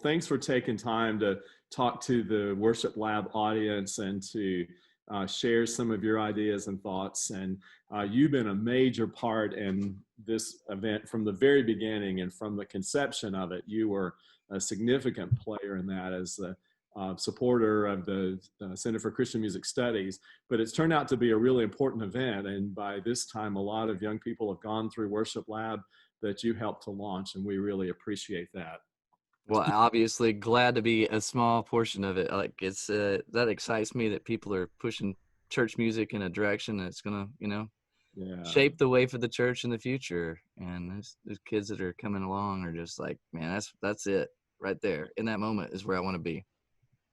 thanks for taking time to talk to the Worship Lab audience and to share some of your ideas and thoughts. And you've been a major part in this event from the very beginning, and from the conception of it. You were a significant player in that as the supporter of the Center for Christian Music Studies. But it's turned out to be a really important event. And by this time, a lot of young people have gone through Worship Lab that you helped to launch, and we really appreciate that. Well, obviously glad to be a small portion of it. Like it's that excites me that people are pushing church music in a direction that's gonna, shape the way for the church in the future. And there's kids that are coming along are just like, man, that's it right there. In that moment is where I want to be.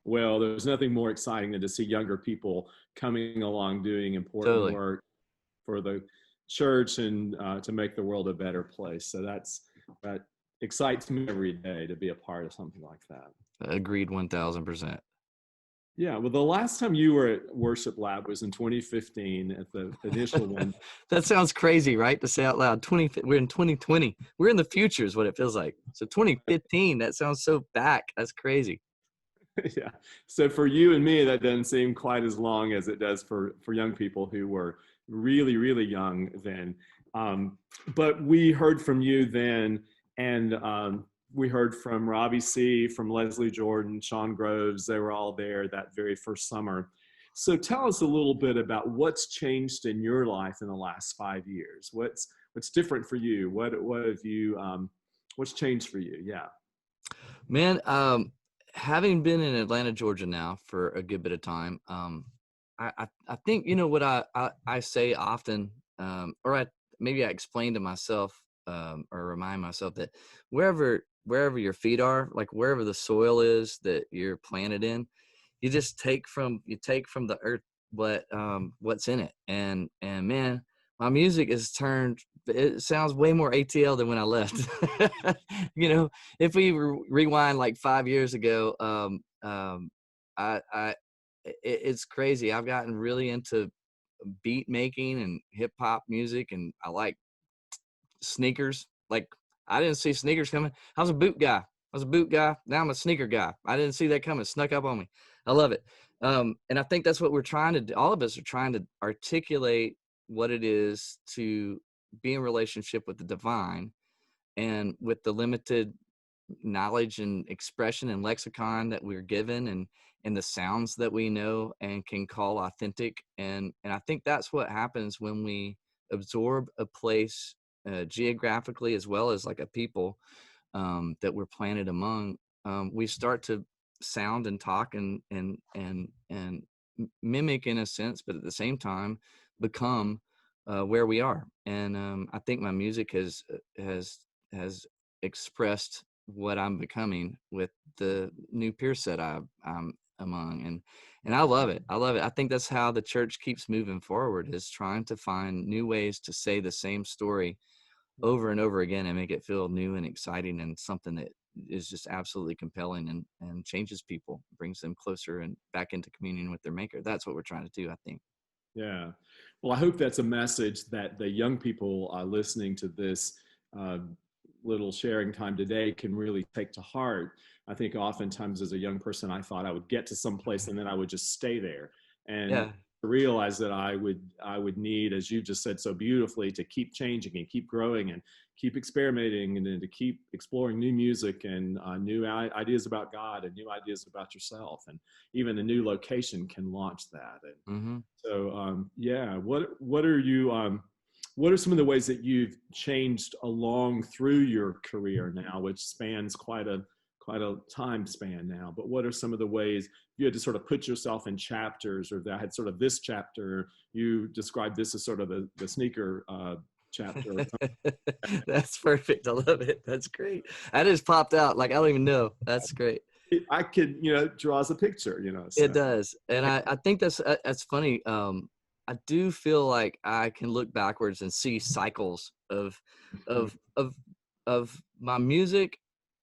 Well, there's nothing more exciting than to see younger people coming along doing important work for the church and to make the world a better place. So that excites me every day to be a part of something like that. Agreed 1000%. Yeah, well, the last time you were at Worship Lab was in 2015 at the initial one. That sounds crazy, right? To say out loud. We're in 2020. We're in the future is what it feels like. So 2015, that sounds so back. That's crazy. Yeah. So for you and me, that doesn't seem quite as long as it does for young people who were really, really young then. But we heard from you then, and we heard from Robbie C., from Leslie Jordan, Sean Groves. They were all there that very first summer. So tell us a little bit about what's changed in your life in the last 5 years. What's different for you? What have you? What's changed for you? Yeah. Man, having been in Atlanta, Georgia now for a good bit of time, I think what I say often, maybe I explain to myself or remind myself that wherever your feet are, like wherever the soil is that you're planted in, you just take from the earth what's in it. And man, my music it sounds way more ATL than when I left. If we rewind like 5 years ago, it's crazy. I've gotten really into beat making and hip hop music, and I like sneakers. Like I didn't see sneakers coming. I was a boot guy. Now I'm a sneaker guy. I didn't see that coming. Snuck up on me. I love it. And I think that's what we're trying to do. All of us are trying to articulate what it is to be in relationship with the divine, and with the limited knowledge and expression and lexicon that we're given, and the sounds that we know and can call authentic. And I think that's what happens when we absorb a place geographically as well as like a people that we're planted among. We start to sound and talk and mimic in a sense, but at the same time become where we are. And I think my music has expressed what I'm becoming with the new peer set I'm among, and I love it. I think that's how the church keeps moving forward, is trying to find new ways to say the same story over and over again and make it feel new and exciting, and something that is just absolutely compelling and changes people, brings them closer and back into communion with their maker. That's what we're trying to do, I think. Yeah. Well, I hope that's a message that the young people listening to this little sharing time today can really take to heart. I think oftentimes as a young person, I thought I would get to some place and then I would just stay there. And realize that I would need, as you just said so beautifully, to keep changing and keep growing and keep experimenting, and then to keep exploring new music and new ideas about God and new ideas about yourself. And even a new location can launch that. And so, what are you? What are some of the ways that you've changed along through your career now, which spans quite a time span now? But what are some of the ways you had to sort of put yourself in chapters, or that had sort of this chapter, you described this as sort of the sneaker chapter? That's perfect. I love it. That's great. I just popped out. Like, I don't even know. That's great. I could, draws a picture, so. It does. And I think that's funny. I do feel like I can look backwards and see cycles of my music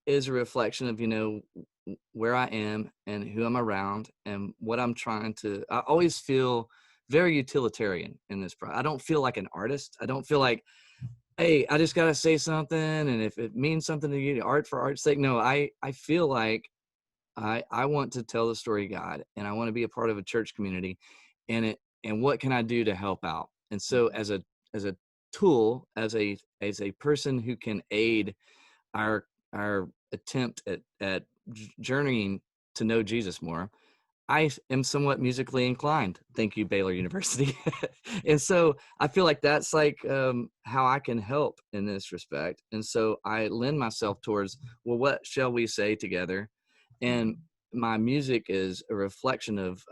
is a reflection of, where I am and who I'm around and what I'm trying to. I always feel very utilitarian in this. I don't feel like an artist. I don't feel like hey, I just gotta say something, and if it means something to you, art for art's sake. No, I feel like I want to tell the story of God, and I want to be a part of a church community, and what can I do to help out? And so as a tool, as a person who can aid our attempt at journeying to know Jesus more, I am somewhat musically inclined. Thank you, Baylor University. And so I feel like that's like how I can help in this respect. And so I lend myself towards, well, what shall we say together? And my music is a reflection of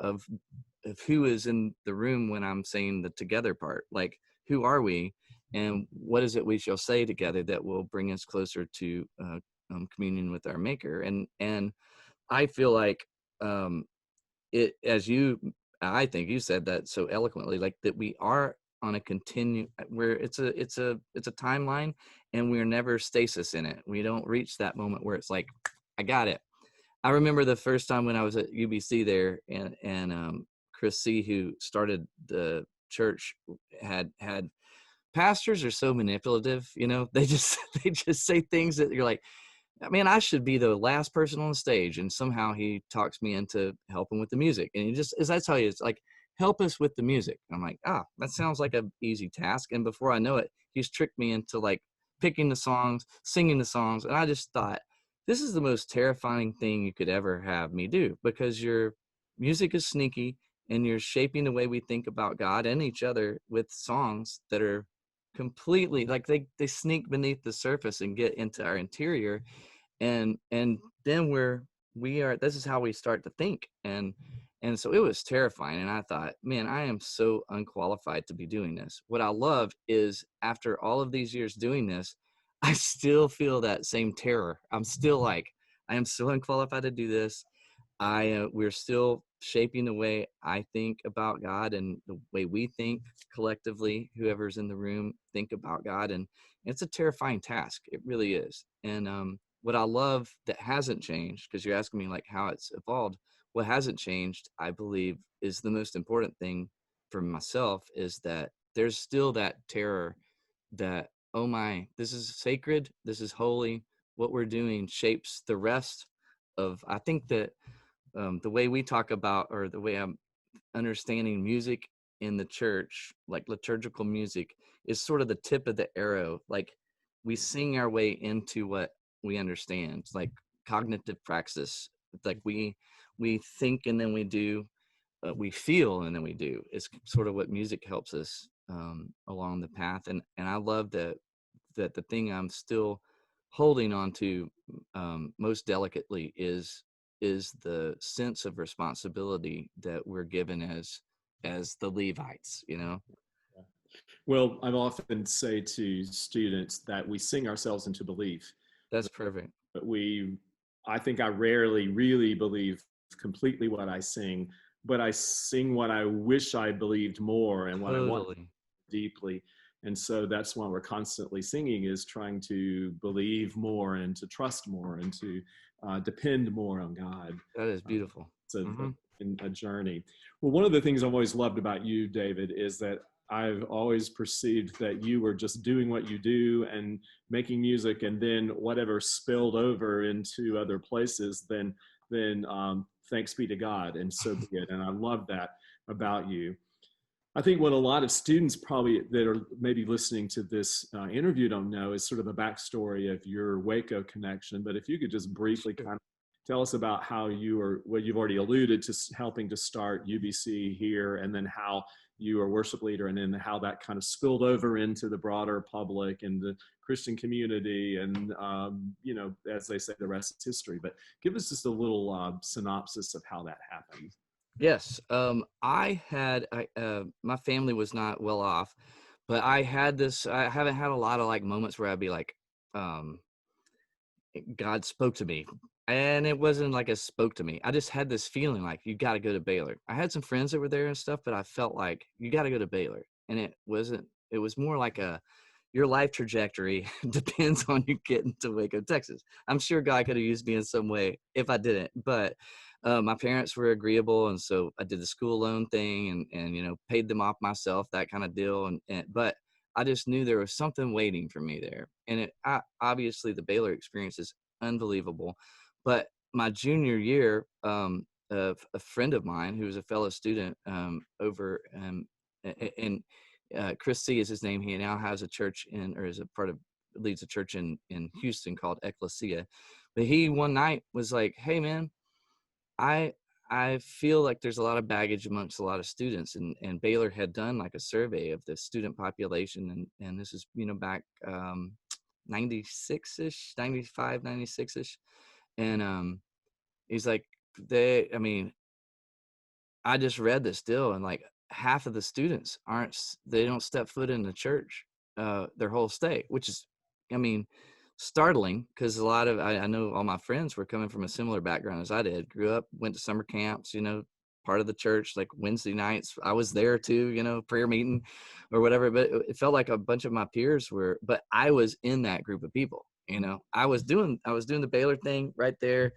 who is in the room when I'm saying the together part. Like, who are we? And what is it we shall say together that will bring us closer to communion with our Maker? And I feel like um, it, as you, I think you said that so eloquently, like that we are on a continue where it's a timeline, and we're never stasis in it. We don't reach that moment where it's like, I got it. I remember the first time when I was at UBC there, and Chris C, who started the church, had pastors are so manipulative, you know. They just they just say things that you're like, I mean, I should be the last person on the stage, and somehow he talks me into helping with the music. And he just, as I tell you, it's like, help us with the music. I'm like, that sounds like a easy task. And before I know it, he's tricked me into like picking the songs, singing the songs. And I just thought, this is the most terrifying thing you could ever have me do, because your music is sneaky, and you're shaping the way we think about God and each other with songs that are completely like they sneak beneath the surface and get into our interior. And then we are, this is how we start to think. And so it was terrifying, and I thought, man, I am so unqualified to be doing this. What I love is, after all of these years doing this, I still feel that same terror. I'm still like, I am so unqualified to do this. We're still shaping the way I think about God, and the way we think collectively, whoever's in the room, think about God. And it's a terrifying task. It really is. And what I love that hasn't changed, because you're asking me like how it's evolved, what hasn't changed, I believe, is the most important thing for myself, is that there's still that terror that, oh my, this is sacred, this is holy, what we're doing shapes the rest of, I think that the way we talk about, or the way I'm understanding music in the church, like liturgical music, is sort of the tip of the arrow. Like, we sing our way into what we understand. It's like cognitive praxis. It's like we think and then we do, we feel and then we do. It's sort of what music helps us along the path. And I love that the thing I'm still holding on to most delicately is the sense of responsibility that we're given as the Levites, you know. Well, I've often say to students that we sing ourselves into belief, That's perfect. but I think I rarely really believe completely what I sing, but I sing what I wish I believed more and what I want Totally. deeply. And so that's why we're constantly singing, is trying to believe more and to trust more and to depend more on God. That is Um, beautiful. it's a, Hmm. a journey. Well, one of the things I've always loved about you, David, is that I've always perceived that you were just doing what you do and making music, and then whatever spilled over into other places, then thanks be to God, and so be it. And I love that about you. I think what a lot of students probably that are maybe listening to this interview don't know is sort of the backstory of your Waco connection. But if you could just briefly Sure. kind of tell us about how you were, well, you've already alluded to helping to start UBC here, and then how you are worship leader, and then how that kind of spilled over into the broader public and the Christian community. And, as they say, the rest is history. But give us just a little synopsis of how that happened. Yes. My family was not well off, but I had this, I haven't had a lot of like moments where I'd be like, um, God spoke to me. And it wasn't like it spoke to me. I just had this feeling like, you got to go to Baylor. I had some friends that were there and stuff, but I felt like, you got to go to Baylor. And it was more like your life trajectory depends on you getting to Waco, Texas. I'm sure God could have used me in some way if I didn't, but my parents were agreeable. And so I did the school loan thing, and paid them off myself, that kind of deal. But I just knew there was something waiting for me there. And obviously the Baylor experience is unbelievable. But my junior year, a friend of mine who was a fellow student over in Chris C is his name. He now has a church in, or is a part of, leads a church in Houston called Ecclesia. But he one night was like, "Hey man, I I feel like there's a lot of baggage amongst a lot of students," and Baylor had done like a survey of the student population, and this is, you know, back 96ish, 95, 96ish. And he's like, I mean, I just read this deal, and like half of the students they don't step foot in the church their whole stay, which is, I mean, startling, because a lot of, I know all my friends were coming from a similar background as I did. Grew up, went to summer camps, you know, part of the church, like Wednesday nights. I was there too, you know, prayer meeting or whatever. But it felt like a bunch of my peers were, but I was in that group of people. You know, I was doing the Baylor thing right there.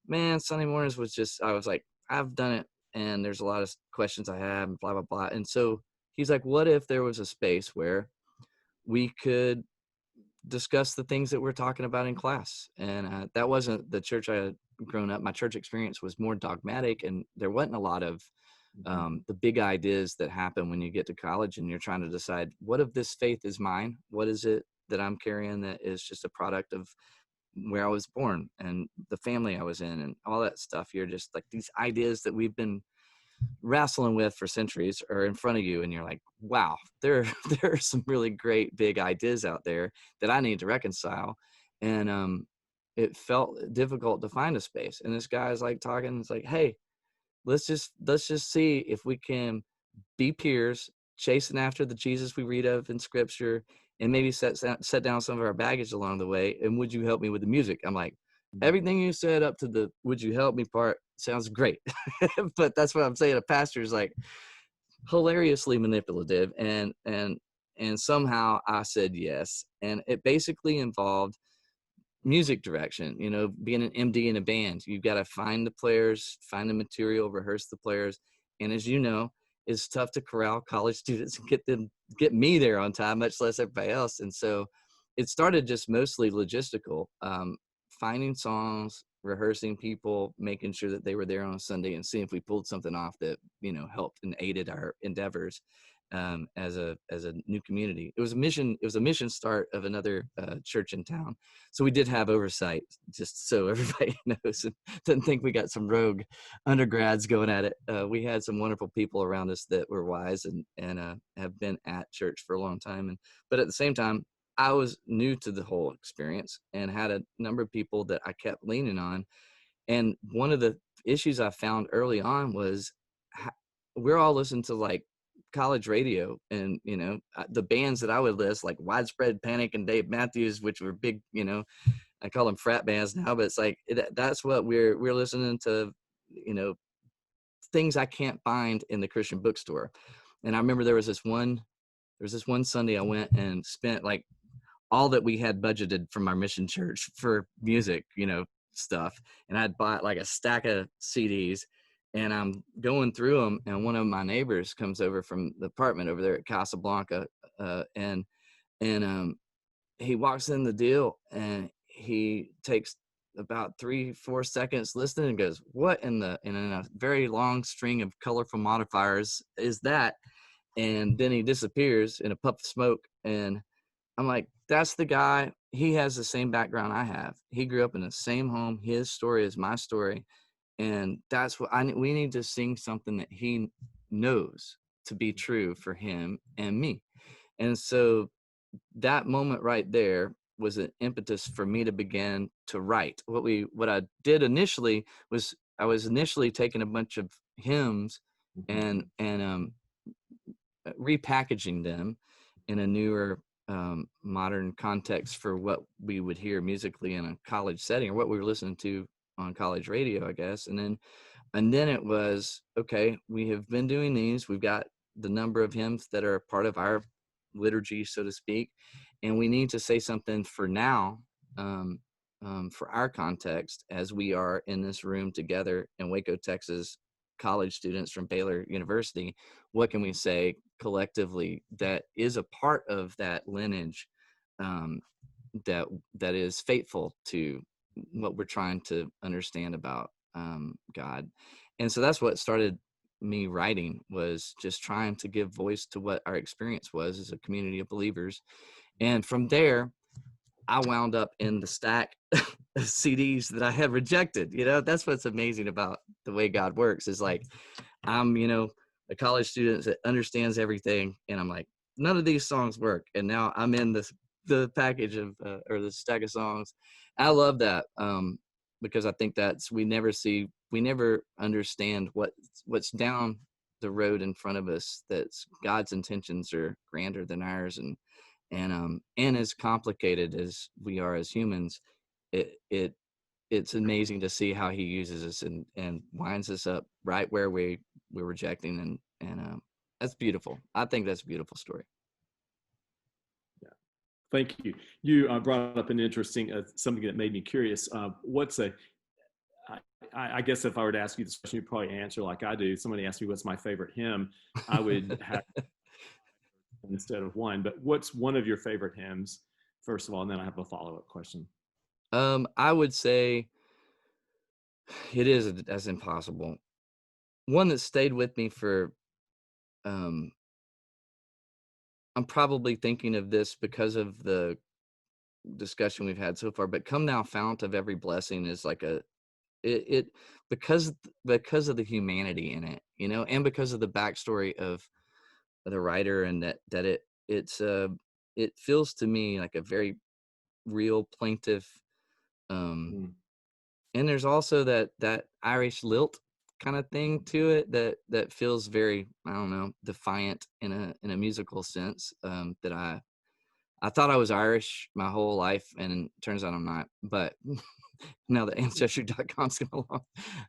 Man, Sunday mornings was just, I was like, I've done it, and there's a lot of questions I have, and blah blah blah. And so he's like, what if there was a space where we could discuss the things that we're talking about in class? And that wasn't the church I had grown up. My church experience was more dogmatic, and there wasn't a lot of the big ideas that happen when you get to college and you're trying to decide, what if this faith is mine? What is it that I'm carrying that is just a product of where I was born and the family I was in and all that stuff? You're just like, these ideas that we've been wrestling with for centuries are in front of you, and you're like, wow, there there are some really great big ideas out there that I need to reconcile. And it felt difficult to find a space, and this guy's like talking, it's like, hey, let's just see if we can be peers, chasing after the Jesus we read of in scripture, and maybe set down some of our baggage along the way. And would you help me with the music? I'm like, everything you said up to the would you help me part sounds great. But that's what I'm saying. A pastor is like hilariously manipulative, and somehow I said yes. And it basically involved music direction. You know, being an MD in a band, you've got to find the players, find the material, rehearse the players. And as you know, it's tough to corral college students and get me there on time, much less everybody else. And so it started just mostly logistical, finding songs, rehearsing people, making sure that they were there on a Sunday, and seeing if we pulled something off that, you know, helped and aided our endeavors as a new community. It was a mission start of another church in town, so we did have oversight, just so everybody knows and doesn't think we got some rogue undergrads going at it. We had some wonderful people around us that were wise and have been at church for a long time. But at the same time, I was new to the whole experience and had a number of people that I kept leaning on. And one of the issues I found early on was we're all listening to like college radio, and you know, the bands that I would list, like Widespread Panic and Dave Matthews, which were big, you know, I call them frat bands now, but it's like that's what we're listening to, you know, things I can't find in the Christian bookstore. And I remember there was this one Sunday I went and spent like all that we had budgeted from our mission church for music, you know, stuff. And I'd bought like a stack of CDs, and I'm going through them, and one of my neighbors comes over from the apartment over there at Casablanca, and he walks in the deal, and he takes about 3-4 seconds listening and goes, what in a very long string of colorful modifiers is that? And then he disappears in a puff of smoke. And I'm like, that's the guy. He has the same background I have. He grew up in the same home. His story is my story. And that's what we need to sing something that he knows to be true for him and me. And so that moment right there was an impetus for me to begin to write. What I did initially was I was initially taking a bunch of hymns and repackaging them in a newer modern context for what we would hear musically in a college setting, or what we were listening to on college radio, I guess. And then it was, okay, we have been doing these. We've got the number of hymns that are part of our liturgy, so to speak, and we need to say something for now, for our context, as we are in this room together in Waco, Texas, college students from Baylor University, what can we say collectively that is a part of that lineage, um, that that is faithful to what we're trying to understand about God. And so that's what started me writing, was just trying to give voice to what our experience was as a community of believers. And from there, I wound up in the stack of CDs that I had rejected. That's what's amazing about the way God works, is like, I'm, a college student that understands everything. And I'm like, none of these songs work. And now I'm in the package of, or the stack of songs. I love that. Because I think we never understand what's down the road in front of us. That's God's intentions are grander than ours. And as complicated as we are as humans, it's amazing to see how he uses us and winds us up right where we're rejecting, and that's beautiful. I think that's a beautiful story. Yeah, thank you. You brought up an interesting something that made me curious. I guess if I were to ask you this question, you'd probably answer like I do. Somebody asked me what's my favorite hymn, I would have instead of one. But what's one of your favorite hymns, first of all, and then I have a follow-up question. I would say it is as impossible. One that stayed with me for, I'm probably thinking of this because of the discussion we've had so far, but "Come Thou Fount of Every Blessing" is like it because of the humanity in it, and because of the backstory of the writer, and it feels to me like a very real plaintive, um Mm. and there's also that Irish lilt kind of thing to it that feels very, I don't know, defiant in a musical sense, that I thought I was Irish my whole life, and it turns out I'm not. But now that Ancestry.com's come along,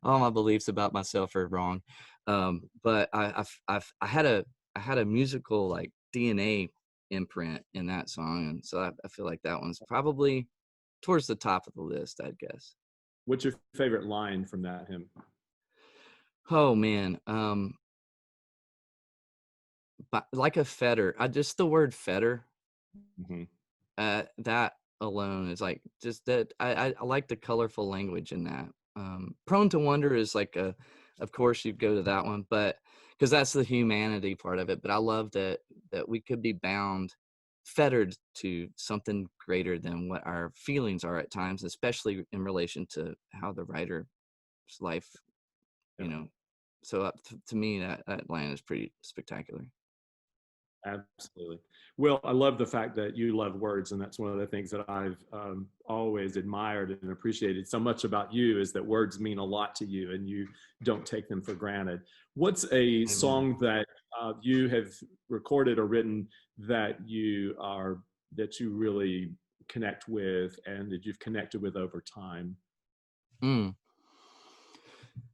all my beliefs about myself are wrong. But I had a musical like DNA imprint in that song, and so I feel like that one's probably towards the top of the list, I'd guess. What's your favorite line from that hymn? Oh man, but like a fetter, I just the word fetter. Mm-hmm. That alone is like just that I like the colorful language in that. Prone to Wonder is like of course you'd go to that one, but because that's the humanity part of it. But I love that we could be bound, fettered to something greater than what our feelings are at times, especially in relation to how the writer's life, Yeah. you know. So to me, that line is pretty spectacular. Absolutely. Well, I love the fact that you love words, and that's one of the things that I've always admired and appreciated so much about you, is that words mean a lot to you, and you don't take them for granted. What's a Amen. song that you have recorded or written that you really connect with, and that you've connected with over time? Mm.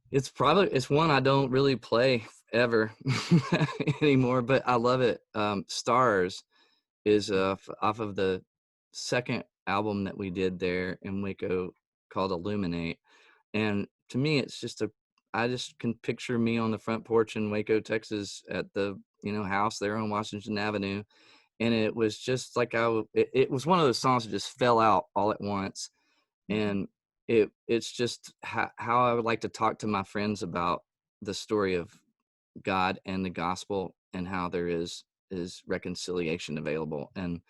It's one I don't really play ever anymore, but I love it. Stars is off of the second album that we did there in Waco, called Illuminate. And to me, it's just I just can picture me on the front porch in Waco, Texas, at the house there on Washington Avenue, and it was just like it was one of those songs that just fell out all at once. And it's just how I would like to talk to my friends about the story of God and the gospel, and how there is reconciliation available. And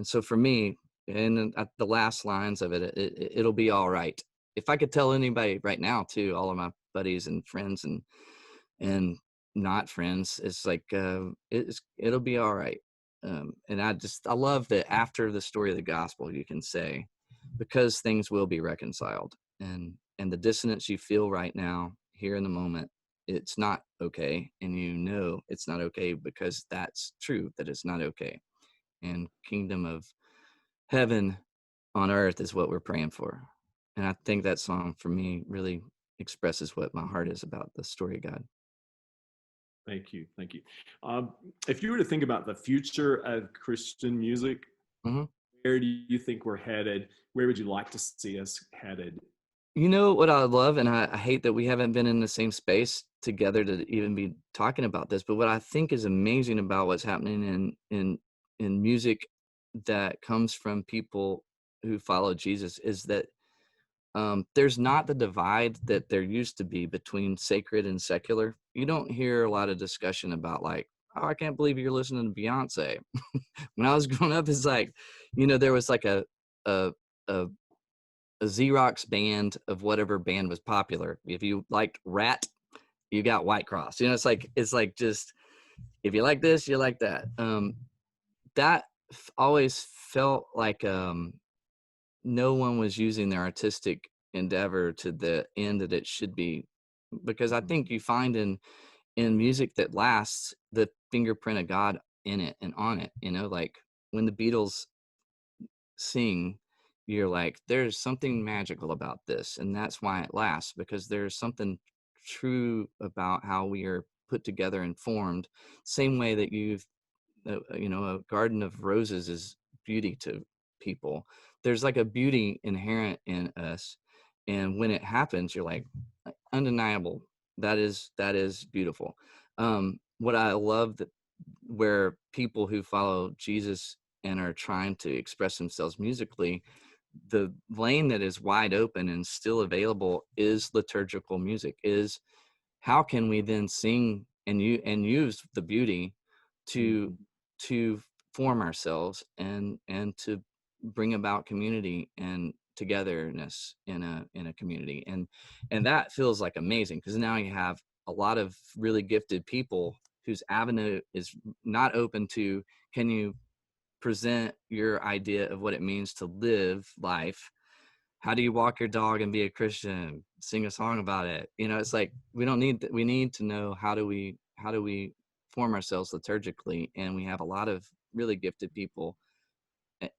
so for me, and then at the last lines of it'll be all right. If I could tell anybody right now, too, all of my buddies and friends and not friends, it's like it'll be all right. And I love that after the story of the gospel, you can say, because things will be reconciled, and the dissonance you feel right now here in the moment, it's not okay, and it's not okay, because that's true, that it's not okay. And kingdom of heaven on earth is what we're praying for. And I think that song for me really expresses what my heart is about the story of God. Thank you. Thank you. If you were to think about the future of Christian music, Hmm. where do you think we're headed? Where would you like to see us headed? You know what I love, and I hate that we haven't been in the same space together to even be talking about this. But what I think is amazing about what's happening in music that comes from people who follow Jesus is that there's not the divide that there used to be between sacred and secular. You don't hear a lot of discussion about like, oh, I can't believe you're listening to Beyonce. When I was growing up, it's like, there was like a a Xerox band of whatever band was popular. If you liked Rat, you got White Cross. It's like just if you like this, you like that. That always felt like no one was using their artistic endeavor to the end that it should be, because I think you find in music that lasts the fingerprint of God in it and on it. Like when the Beatles sing, you're like, there's something magical about this, and that's why it lasts, because there's something true about how we are put together and formed. Same way that a garden of roses is beauty to people. There's like a beauty inherent in us, and when it happens, you're like, undeniable. That is beautiful. What I love that where people who follow Jesus and are trying to express themselves musically, the lane that is wide open and still available is liturgical music. Is how can we then sing and use the beauty to to form ourselves and to bring about community and togetherness in a community, and that feels like amazing, because now you have a lot of really gifted people whose avenue is not open to, can you present your idea of what it means to live life? How do you walk your dog and be a Christian? Sing a song about it. It's like we don't need that. We need to know how do we form ourselves liturgically, and we have a lot of really gifted people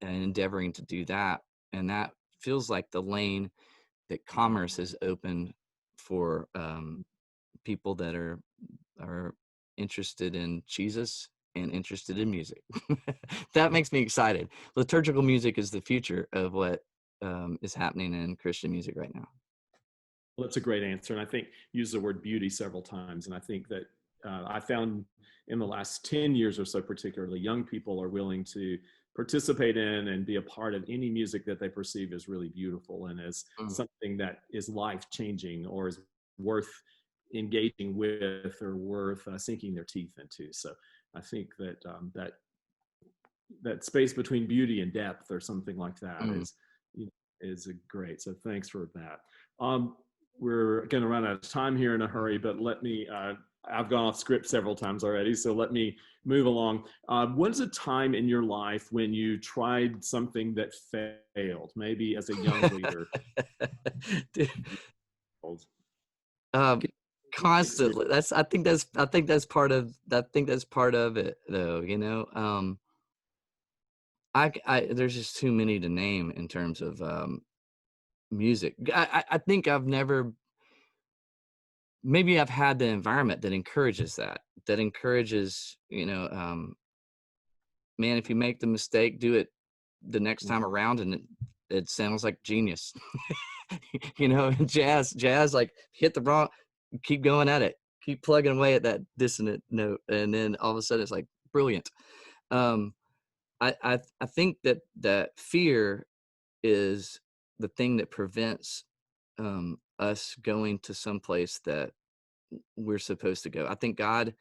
endeavoring to do that, and that feels like the lane that commerce has opened for people that are interested in Jesus and interested in music. That makes me excited. Liturgical music is the future of what is happening in Christian music right now. Well, that's a great answer. And I think you used the word beauty several times. And I think that I found in the last 10 years or so, particularly, young people are willing to participate in and be a part of any music that they perceive as really beautiful and as something that is life changing or is worth engaging with or worth sinking their teeth into. So I think that that space between beauty and depth or something like that is a great. So thanks for that. We're going to run out of time here in a hurry, but let me, I've gone off script several times already, so let me move along. When's a time in your life when you tried something that failed, maybe as a young leader? Constantly. I think that's part of it, though. There's just too many to name in terms of music. I think maybe I've had the environment that encourages man, if you make the mistake, do it the next time around, and it sounds like genius. Jazz, like, hit the wrong, keep going at it, keep plugging away at that dissonant note, and then all of a sudden it's like brilliant. I think that fear is the thing that prevents us going to some place that we're supposed to go. I think God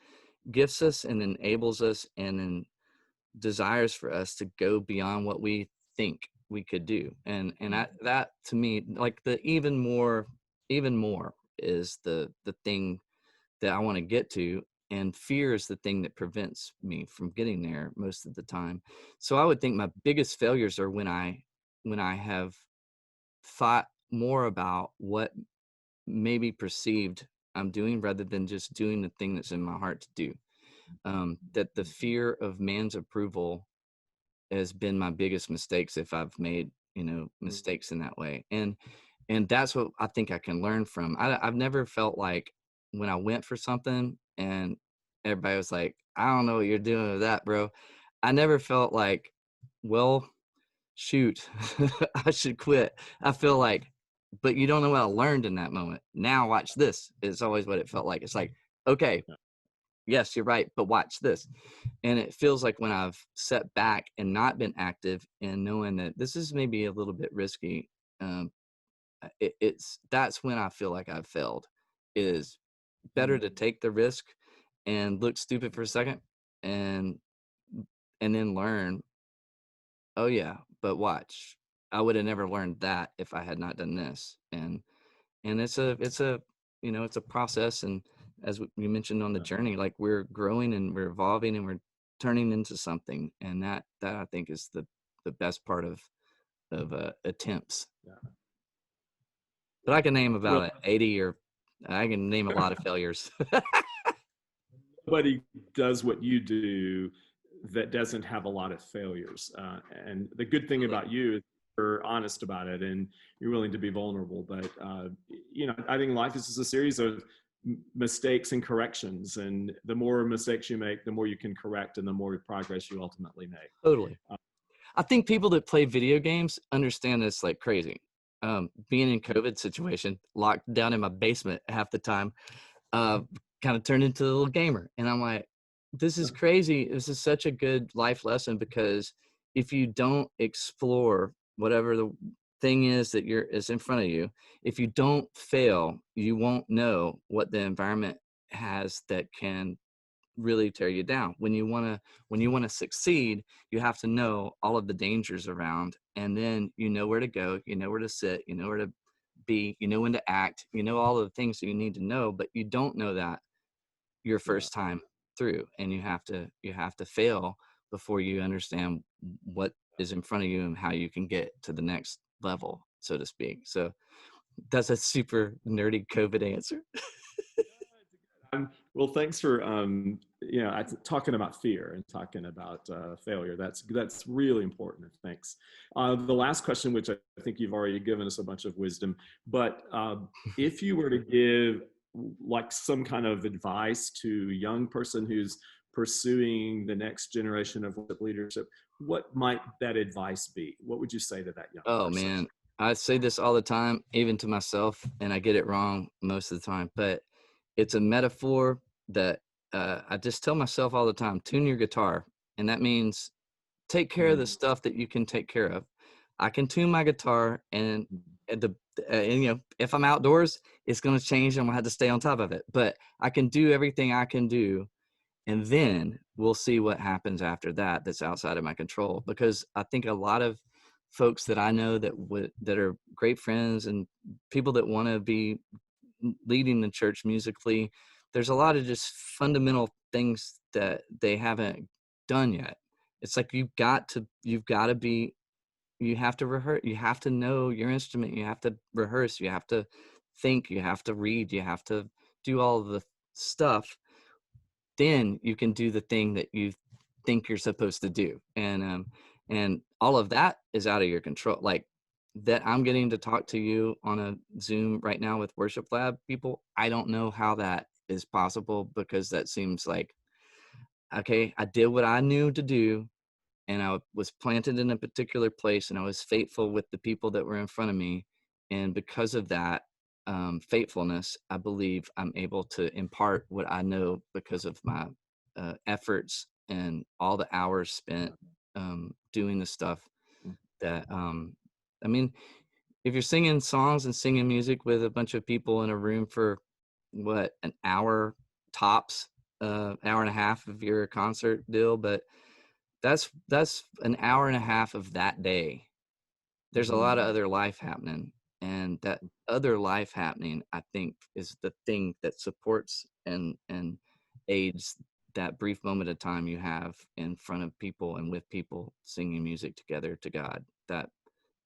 gifts us and enables us and then desires for us to go beyond what we think we could do. And that to me, like, the even more is the thing that I want to get to. And fear is the thing that prevents me from getting there most of the time. So I would think my biggest failures are when I have thought more about what maybe perceived I'm doing rather than just doing the thing that's in my heart to do. That the fear of man's approval has been my biggest mistakes if I've made mistakes in that way. And that's what I think I can learn from. I've never felt like when I went for something and everybody was like, I don't know what you're doing with that, bro. I never felt like, well, shoot, I should quit. I feel like, but you don't know what I learned in that moment. Now watch this. It's always what it felt like. It's like, okay, Yeah. yes, you're right, but watch this. And it feels like when I've set back and not been active and knowing that this is maybe a little bit risky, um, that's when I feel like I've failed. Is better to Mm. take the risk and look stupid for a second and then learn, oh yeah, but watch. I would have never learned that if I had not done this. And it's a it's a process, and as you mentioned on the Yeah. journey, like we're growing and we're evolving and we're turning into something, and that I think is the best part of attempts. Yeah. But I can name Well, about 80, or I can name a lot of failures. nobody does what you do that doesn't have a lot of failures. And the good thing Totally. about you is you're honest about it and you're willing to be vulnerable. But I think life is just a series of mistakes and corrections. And the more mistakes you make, the more you can correct, and the more progress you ultimately make. Totally. Uh, I think people that play video games understand this like crazy. Being in COVID situation, locked down in my basement half the time, uh, kind of turned into a little gamer. And I'm like, this is crazy. This is such a good life lesson, because if you don't explore whatever the thing is that is in front of you, if you don't fail, you won't know what the environment has that can really tear you down. When you want to succeed, you have to know all of the dangers around, and then you know where to go, you know where to sit, you know where to be, you know when to act, you know all of the things that you need to know, but you don't know that your yeah. first time through, and you have to fail before you understand what is in front of you and how you can get to the next level, so to speak. So that's a super nerdy COVID answer. Well, thanks for talking about fear and talking about failure. That's really important. Thanks. The last question, which I think you've already given us a bunch of wisdom, but if you were to give like some kind of advice to a young person who's pursuing the next generation of leadership, what might that advice be? What would you say to that young Oh person? man, I say this all the time, even to myself, and I get it wrong most of the time. But it's a metaphor that I just tell myself all the time: tune your guitar, and that means take care of the Mm. stuff that you can take care of. I can tune my guitar, and if I'm outdoors, it's going to change. I'm gonna have to stay on top of it, but I can do everything I can do, and then we'll see what happens after that. That's outside of my control, because I think a lot of folks that I know that are great friends and people that want to be leading the church musically, there's a lot of just fundamental things that they haven't done yet. It's like you have to rehearse, you have to know your instrument, you have to rehearse, you have to think, you have to read, you have to do all of the stuff. Then you can do the thing that you think you're supposed to do. And all of that is out of your control. Like that I'm getting to talk to you on a Zoom right now with Worship Lab people. I don't know how that is possible, because that seems like, okay, I did what I knew to do, and I was planted in a particular place, and I was faithful with the people that were in front of me. And because of that faithfulness, I believe I'm able to impart what I know because of my efforts and all the hours spent doing the stuff that, I mean, if you're singing songs and singing music with a bunch of people in a room for what, an hour tops, hour and a half of your concert deal, but that's an hour and a half of that day. There's a lot of Mhm. other life happening, and that other life happening, I think, is the thing that supports and aids that brief moment of time you have in front of people and with people singing music together to God. That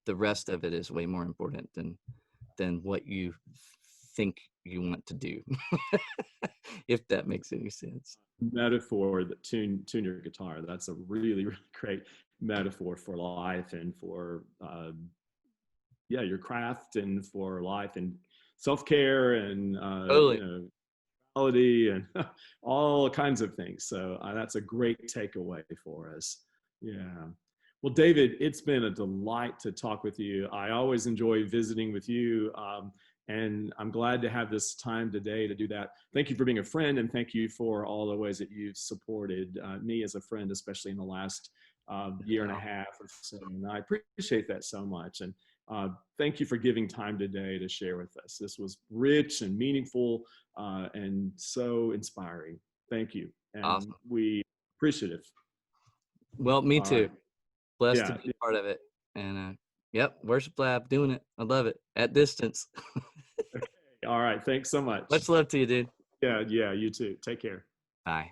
the rest of it is way more important than what you think you want to do. If that makes any sense. Metaphor that tune your guitar. That's a really really great metaphor for life and for your craft and for life and self-care and Totally. quality and all kinds of things. So that's a great takeaway for us. Yeah. Well, David, it's been a delight to talk with you. I always enjoy visiting with you, and I'm glad to have this time today to do that. Thank you for being a friend, and thank you for all the ways that you've supported me as a friend, especially in the last year and a half or so. And I appreciate that so much. And thank you for giving time today to share with us. This was rich and meaningful and so inspiring. Thank you. And Awesome. we appreciative. Well, me All right. too. Blessed to Yeah. be part of it. And yep, worship lab doing it. I love it at distance. Okay. All right. Thanks so much. Much love to you, dude. Yeah. Yeah. You too. Take care. Bye.